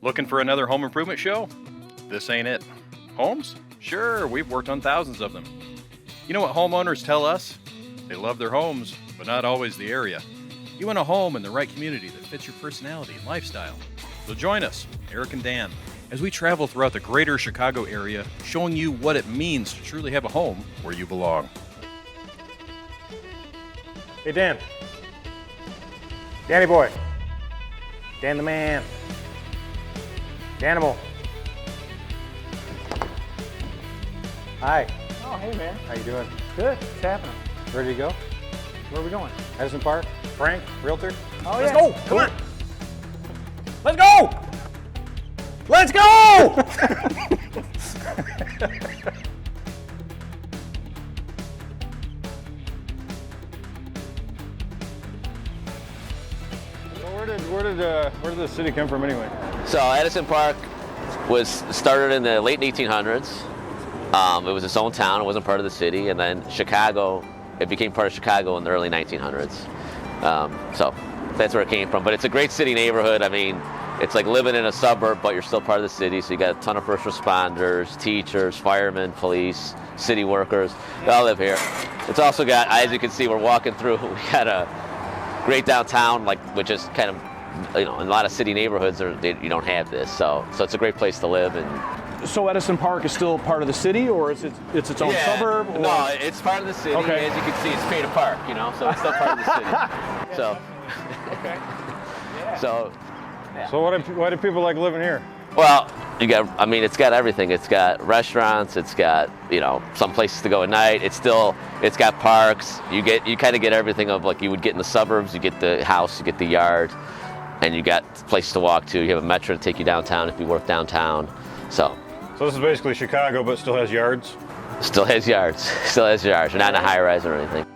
Looking for another home improvement show? This ain't it. Homes? Sure, we've worked on thousands of them. You know what homeowners tell us? They love their homes, but not always the area. You want a home in the right community that fits your personality and lifestyle. So join us, Eric and Dan, as we travel throughout the greater Chicago area, showing you what it means to truly have a home where you belong. Hey, Dan. Danny boy. Dan the man. Danimal. Hi. Oh, hey, man. How you doing? Good. What's happening? Ready to go? Where are we going? Edison Park. Frank, realtor. Oh, Let's yeah. go. Come on. Let's go. Let's go. Where did the city come from anyway? So Edison Park was started in the late 1800s. It was its own town. It wasn't part of the city. And then Chicago, it became part of Chicago in the early 1900s. So that's where it came from. But it's a great city neighborhood. I mean, it's like living in a suburb, but you're still part of the city. So you got a ton of first responders, teachers, firemen, police, city workers. They all live here. It's also got, as you can see, we're walking through, we got a great downtown, which is kind of, in a lot of city neighborhoods, you don't have this. So it's a great place to live. And So Edison Park is still part of the city, or is it's its own suburb? Or? No, it's part of the city. Okay. As you can see, it's paid a park, so it's still part of the city. So, Okay. so, So why do people like living here? well, it's got everything. It's got restaurants. It's got, some places to go at night. It's got parks. You kind of get everything of like you would get in the suburbs. You get the house, you get the yard, and you got places to walk to. You have a metro to take you downtown if you work downtown. So this is basically Chicago, but still has yards. still has yards. Still has yards. You're not in a high rise or anything.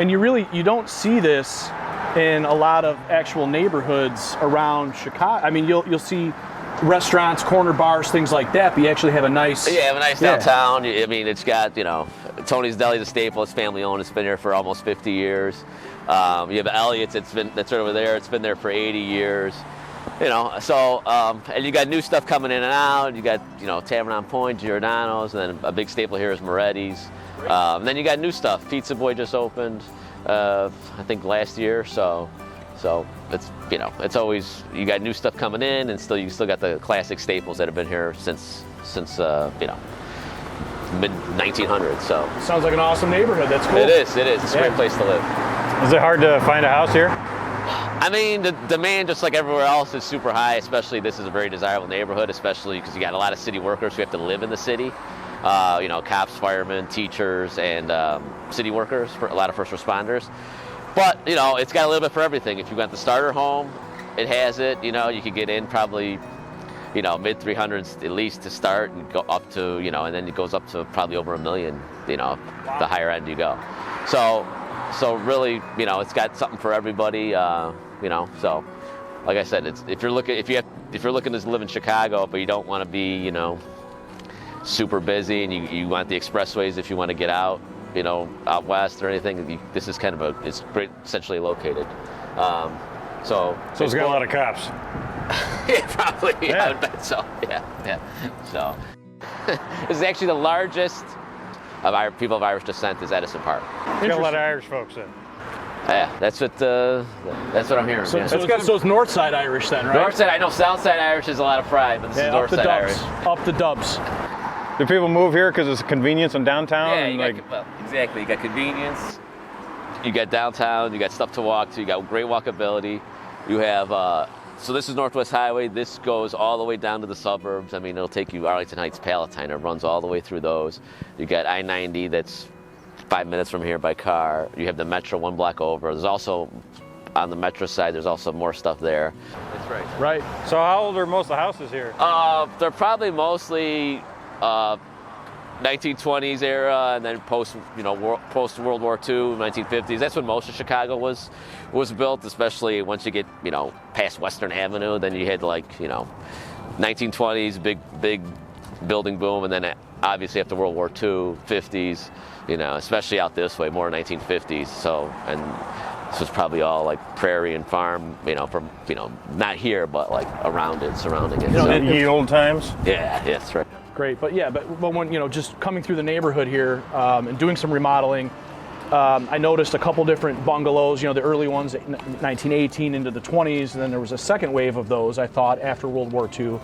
And you don't see this in a lot of actual neighborhoods around Chicago. I mean, you'll see restaurants, corner bars, things like that, but you actually have a nice... Yeah, have a nice downtown. I mean, it's got, Tony's Deli's a staple. It's family owned. It's been here for almost 50 years. You have Elliott's. That's right over there. It's been there for 80 years. And you got new stuff coming in and out. You got, Tavern on Point, Giordano's, and then a big staple here is Moretti's. And then you got new stuff. Pizza Boy just opened, I think last year. So it's it's always, you got new stuff coming in, and you still got the classic staples that have been here since mid 1900s. So Sounds like an awesome neighborhood. That's cool. it is. It's a great place to live. Is it hard to find a house here? I mean, the demand, just like everywhere else, is super high. Especially, this is a very desirable neighborhood, especially because you got a lot of city workers who have to live in the city. Cops, firemen, teachers, and city workers, for a lot of first responders. But, it's got a little bit for everything. If you want the starter home, it has it. You could get in probably, mid 300s at least to start, and go up to, and then it goes up to probably over $1 million, the higher end you go. So really, it's got something for everybody, so like I said, if you're looking to live in Chicago, but you don't want to be, super busy, and you want the expressways if you want to get out, out west or anything, this is it's great, centrally located. So it's got a lot of cops. Yeah, probably. Yeah. I would bet so. Yeah. So this is actually the largest of people of Irish descent is Edison Park. It's got a lot of Irish folks in. Yeah, that's what I'm hearing. So, yeah. so it's north side Irish then, right? North side, I know south side Irish is a lot of pride, but this is north side Irish. Up the dubs. Do people move here because it's convenience in downtown? Yeah, exactly. You got convenience. You got downtown. You got stuff to walk to. You got great walkability. You have. So this is Northwest Highway. This goes all the way down to the suburbs. I mean, it'll take you Arlington Heights, Palatine. It runs all the way through those. You got I-90 that's 5 minutes from here by car. You have the Metro 1 block over. There's also, on the Metro side, there's also more stuff there. That's right. Right. So how old are most of the houses here? They're probably mostly 1920s era, and then post World War II, 1950s. That's when most of Chicago was built, especially once you get past Western Avenue. Then you had 1920s big building boom, and then obviously after World War II, 50s, you know, especially out this way, more 1950s. So, and this was probably all like prairie and farm, you know, from, you know, not here, but like around it, surrounding it. You know, So, Ye old times. yeah, that's right. Great, but yeah, but when, you know, just coming through the neighborhood here and doing some remodeling, I noticed a couple different bungalows, you know, the early ones, 1918 into the 20s, and then there was a second wave of those, I thought, after World War II.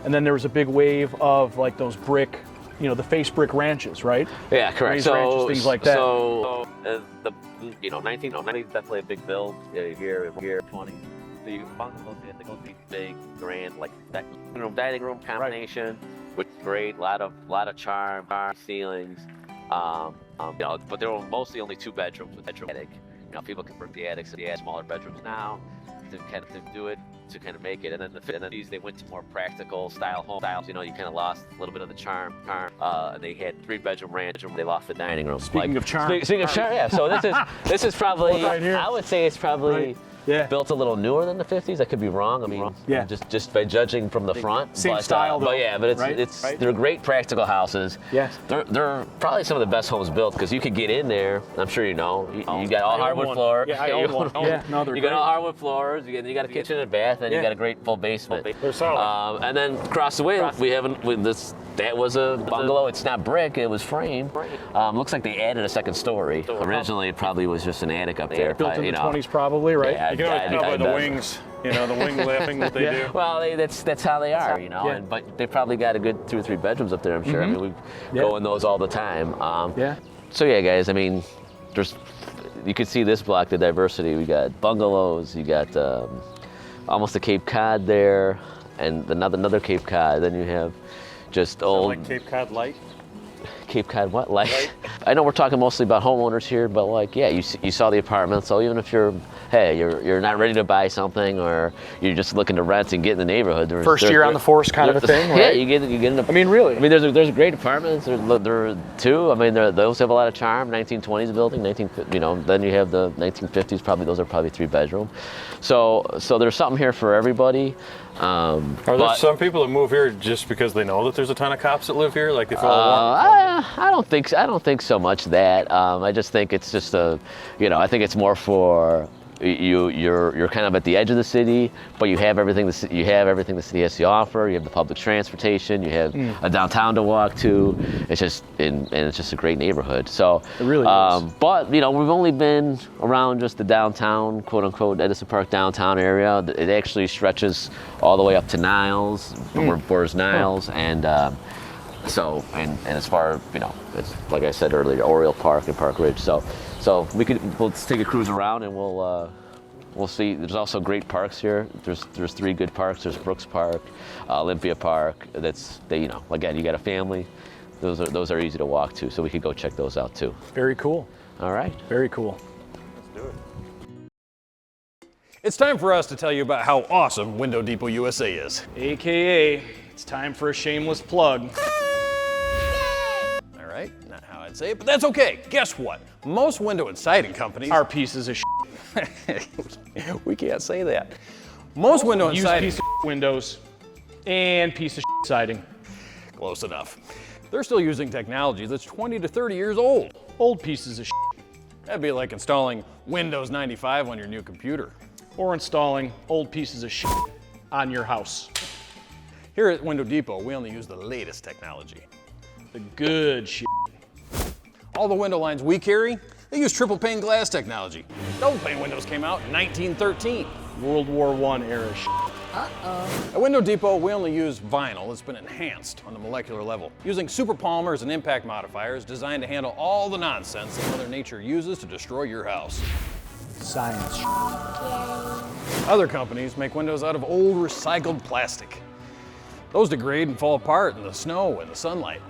And then there was a big wave of like those brick, you know, the face brick ranches, right? Yeah, correct. Raised ranches, things like that. So the, you know, 1990 is definitely a big build here, 20. The bungalows, they go big, grand, like that dining room combination, which is great, lot of charm, ceilings. You know, but there were mostly only 2 bedrooms with bedroom attic. You know, people convert the attics to smaller bedrooms now to kind of do it, to kind of make it. And then these, they went to more practical style home styles. You know, you kind of lost a little bit of the charm. They had 3-bedroom ranch, they lost the dining room. Speaking of charm. Speaking of charm, yeah. So this is probably, right here. I would say it's probably. Right. Yeah. Built a little newer than the 50s. I could be wrong. I mean, yeah. just by judging from the front. Same style, though. But yeah, but they're great practical houses. Yes. They're probably some of the best homes built because you could get in there. I'm sure you know. You got all hardwood floor. Yeah, I own one. Yeah, no, they're you great. got all hardwood floors. You got a kitchen and bath, and you got a great full basement. They're solid. And then across the way, that was a bungalow. It's not brick. It was frame. Looks like they added a second story. Originally, it probably was just an attic up there. Built in the 20s, probably, right? Yeah, You can always tell by the wings, you know, the wing lapping that they do. Well, that's how they are, you know. Yeah. But they probably got a good 2 or 3 bedrooms up there. I'm sure. I mean, we go in those all the time. Yeah. So yeah, guys. I mean, you can see this block, the diversity. We got bungalows. You got almost a Cape Cod there, and another Cape Cod. Then you have just old Like Cape Cod Light. Cape Cod what? Like, I know we're talking mostly about homeowners here, but like, yeah, you saw the apartment. So even if you're not ready to buy something, or you're just looking to rent and get in the neighborhood, First year on the force kind of a thing, right? Yeah, you get in the. I mean, really. I mean, there's great apartments. There too. I mean, those have a lot of charm. 1920s building, you know. Then you have the 1950s. Probably those are probably 3-bedroom. So there's something here for everybody. Are there some people that move here just because they know that there's a ton of cops that live here? Like they feel warm? I don't think so much that. I just think it's just I think it's more for you're kind of at the edge of the city, but you have everything the city has to offer. You have the public transportation. You have a downtown to walk to. It's just it's just a great neighborhood. So it really is. But you know, we've only been around just the downtown, quote unquote, Edison Park downtown area. It actually stretches all the way up to Niles, where borders Niles, and so as far, you know, it's like I said earlier, Oriole Park and Park Ridge. So we'll take a cruise around and we'll see. There's also great parks here. There's 3 good parks. There's Brooks Park, Olympia Park. You know, again, you got a family. Those are easy to walk to, so we could go check those out too. Very cool. All right. Very cool. Let's do it. It's time for us to tell you about how awesome Window Depot USA is. AKA, it's time for a shameless plug. All right, not how I'd say it, but that's okay. Guess what? Most window and siding companies Our pieces of we can't say that. Most window and used siding piece of windows and piece of siding. close enough. They're still using technology that's 20 to 30 years old. Old pieces of That'd be like installing Windows 95 on your new computer. or installing old pieces of on your house. Here at Window Depot, we only use the latest technology. The good All the window lines we carry, they use triple pane glass technology. Double pane windows came out in 1913. World War I era At Window Depot, we only use vinyl that's been enhanced on the molecular level, using super polymers and impact modifiers designed to handle all the nonsense that Mother Nature uses to destroy your house. science. Other companies make windows out of old recycled plastic. Those degrade and fall apart in the snow and the sunlight.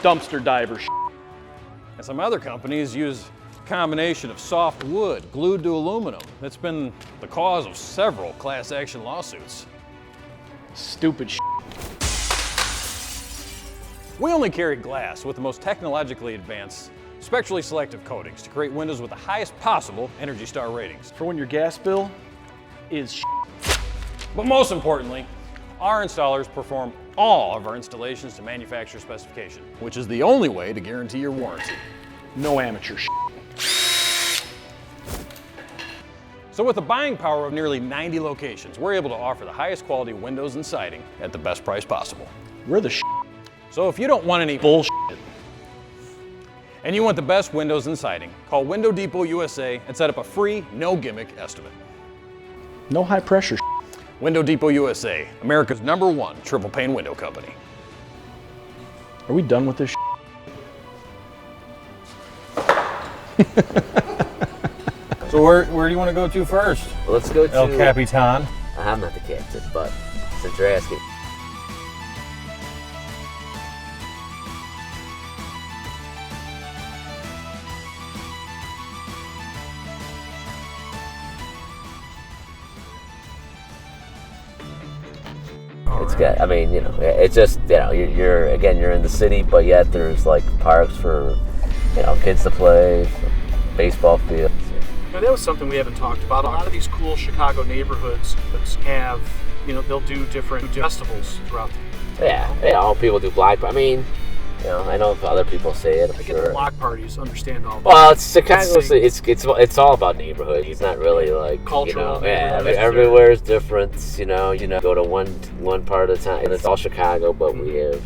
Dumpster diver And some other companies use a combination of soft wood glued to aluminum that's been the cause of several class action lawsuits. Stupid We only carry glass with the most technologically advanced, spectrally selective coatings to create windows with the highest possible Energy Star ratings. For when your gas bill is But most importantly, our installers perform all of our installations to manufacturer specification, which is the only way to guarantee your warranty. No amateur So with the buying power of nearly 90 locations, we're able to offer the highest quality windows and siding at the best price possible. We're the So if you don't want any bullshit and you want the best windows and siding, call Window Depot USA and set up a free, no gimmick estimate. No high pressure Window Depot USA, America's #1 triple pane window company. Are we done with this So where do you want to go to first? Well, let's go to El Capitan. I'm not the captain, but since you're asking. It's good. I mean, you know, it's just, you know, you're in the city, but yet there's like parks for, you know, kids to play, baseball fields. Now, that was something we haven't talked about. A lot of these cool Chicago neighborhoods have, you know, they'll do different festivals throughout the Yeah, you know, people do block. I mean, you know, I know if other people say it. I get the block parties, understand all that. Well, it's Chicago. It's all about neighborhood. It's not really like Cultural. You know, yeah, everywhere is different. You know, go to one part of town, and it's all Chicago, but we have.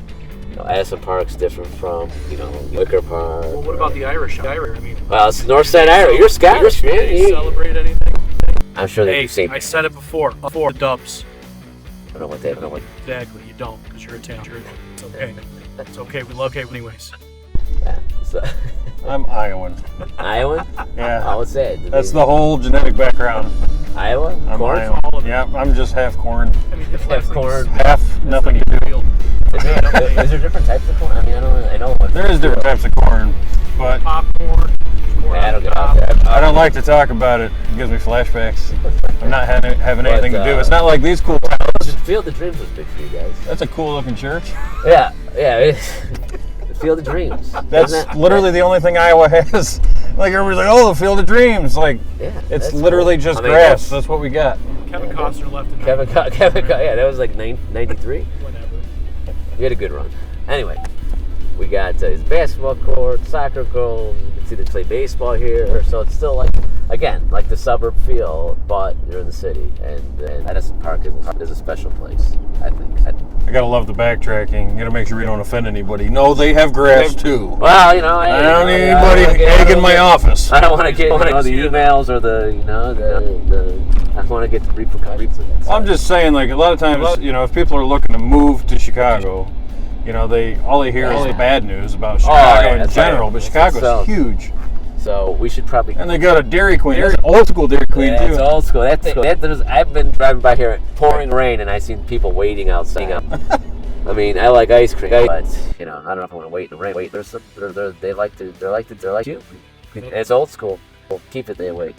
You know, Edison Park's different from, you know, Wicker Park. Well, what about the Irish? I mean, Well, it's North Side Irish. You're Scottish, man. they celebrate anything? I'm sure they Hey, say. I said it before the dubs. I don't know what they. I don't know what. Exactly, you don't, because you're Italian. It's okay. It's okay, we love you anyways. Yeah, so, I'm Iowan. Iowan? Yeah. Oh, what's that? That's the whole genetic background. Iowa? I'm Corn? Iowan. Yeah, I'm just half corn, I mean, Half corn. half nothing to do. Is there different types of corn? I mean, I know. There is different types of corn, but Popcorn. I don't get out there. I don't like to talk about it. It gives me flashbacks. I'm not having anything to do. It's not like these cool towns. Field of Dreams was big for you guys. That's a cool looking church. Yeah. The Field of Dreams. That's Isn't that- literally the only thing Iowa has. Like everybody's like, oh, the Field of Dreams. Like, Yeah, it's that's literally cool. just I mean, grass. That's what we got. Kevin Costner left in Kevin, yeah, that was like 93. whatever. We had a good run. Anyway, we got his basketball court, soccer goals. You can see they play baseball here. So it's still like, again, like the suburb feel, but you're in the city. And Edison Park is a special place, I think. I gotta love the backtracking. You gotta make sure we don't offend anybody. No, they have grass too. Well, you know, I don't need anybody egging my office. I don't want to get the emails or I want to get the repercussions of that. I'm just saying, like, a lot of times, you know, if people are looking to move to Chicago, you know, all they hear is the bad news about Chicago in general, but Chicago's huge. So we should probably. And they got a Dairy Queen. There's an old school Dairy Queen too. It's old school. I've been driving by here, pouring rain, and I've seen people waiting outside. I mean, I like ice cream, but you know, I don't know if I want to wait in the rain. They like you. It's old school. We'll keep it that way.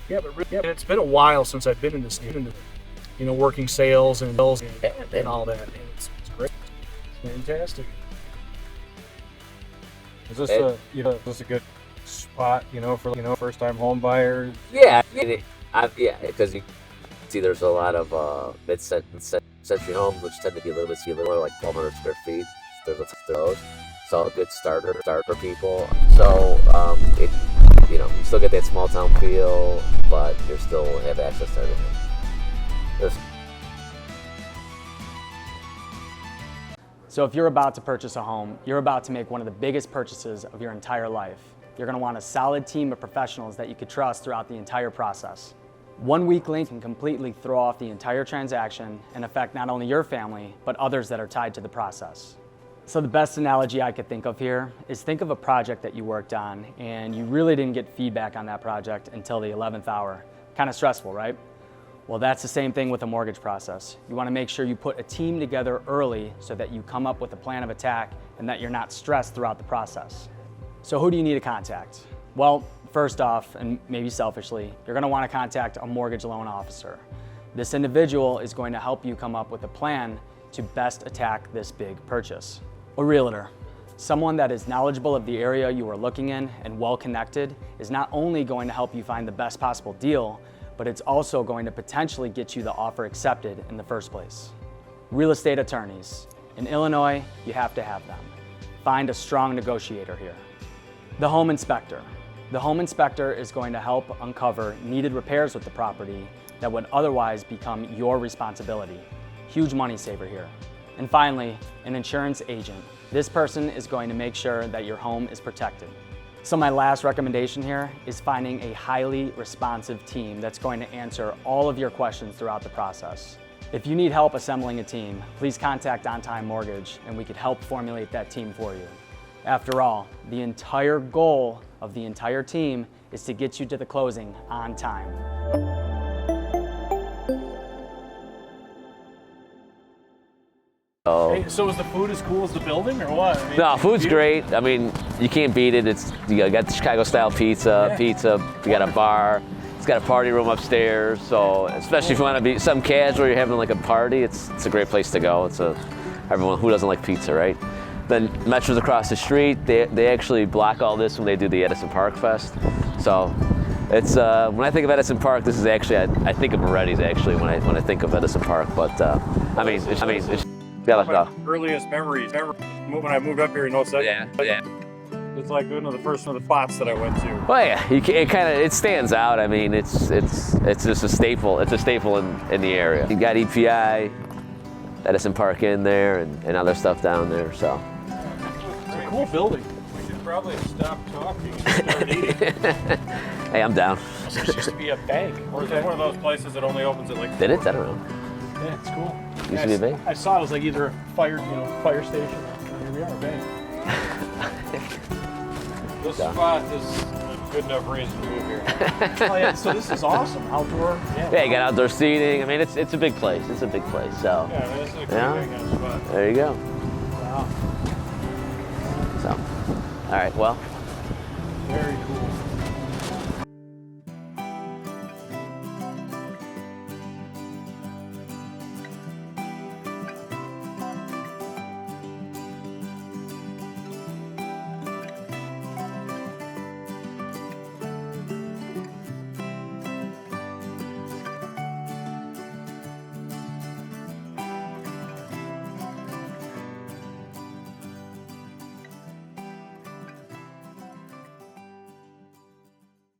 Yeah, but it's been a while since I've been in this neighborhood. You know, working sales and all that. And it's great. It's fantastic. Is this a good spot, you know, for first time home buyers? Yeah, because you see, there's a lot of mid-century homes which tend to be a little more like 1,200 square feet. There's those, so a good start for people. So you still get that small town feel, but you still have access to everything. So if you're about to purchase a home, you're about to make one of the biggest purchases of your entire life. You're going to want a solid team of professionals that you could trust throughout the entire process. One weak link can completely throw off the entire transaction and affect not only your family, but others that are tied to the process. So the best analogy I could think of here is think of a project that you worked on and you really didn't get feedback on that project until the 11th hour. Kind of stressful, right? Well, that's the same thing with a mortgage process. You want to make sure you put a team together early so that you come up with a plan of attack and that you're not stressed throughout the process. So who do you need to contact? Well, first off, and maybe selfishly, you're going to want to contact a mortgage loan officer. This individual is going to help you come up with a plan to best attack this big purchase. A realtor, someone that is knowledgeable of the area you are looking in and well connected, is not only going to help you find the best possible deal, but it's also going to potentially get you the offer accepted in the first place. Real estate attorneys. In Illinois, you have to have them. Find a strong negotiator here. The home inspector. The home inspector is going to help uncover needed repairs with the property that would otherwise become your responsibility. Huge money saver here. And finally, an insurance agent. This person is going to make sure that your home is protected. So my last recommendation here is finding a highly responsive team that's going to answer all of your questions throughout the process. If you need help assembling a team, please contact On Time Mortgage and we could help formulate that team for you. After all, the entire goal of the entire team is to get you to the closing on time. Hey, so is the food as cool as the building, or what? I mean, No, food's great. I mean, you can't beat it. You got the Chicago-style pizza. You got a bar. It's got a party room upstairs. So, especially if you want to be something casual, you're having like a party, it's a great place to go. Everyone who doesn't like pizza, right? Then Metro's across the street. They actually block all this when they do the Edison Park Fest. So, it's when I think of Edison Park, this is actually I think of Moretti's actually when I think of Edison Park. But I mean, it's My earliest memories. When I moved up here in 07. Yeah. It's like one of the spots that I went to. Well, yeah, it stands out. I mean, it's just a staple. It's a staple in the area. You got EPI, Edison Park in there, and other stuff down there. So. It's a cool building. We should probably stop talking and start eating. Hey, I'm down. This used to be a bank. Or is it one of those places that only opens at like 4? Did it? I don't know. Yeah, it's cool. Used to be a bank. I saw it was like either a fire station. Here we are, a bank. This spot is a good enough reason to move here. Oh yeah, so this is awesome. Outdoor. Yeah, you got outdoor seating. I mean, it's a big place. It's a big place. So. Yeah, this is a cool Yeah. hang-out spot. There you go. Wow. So, all right. Well,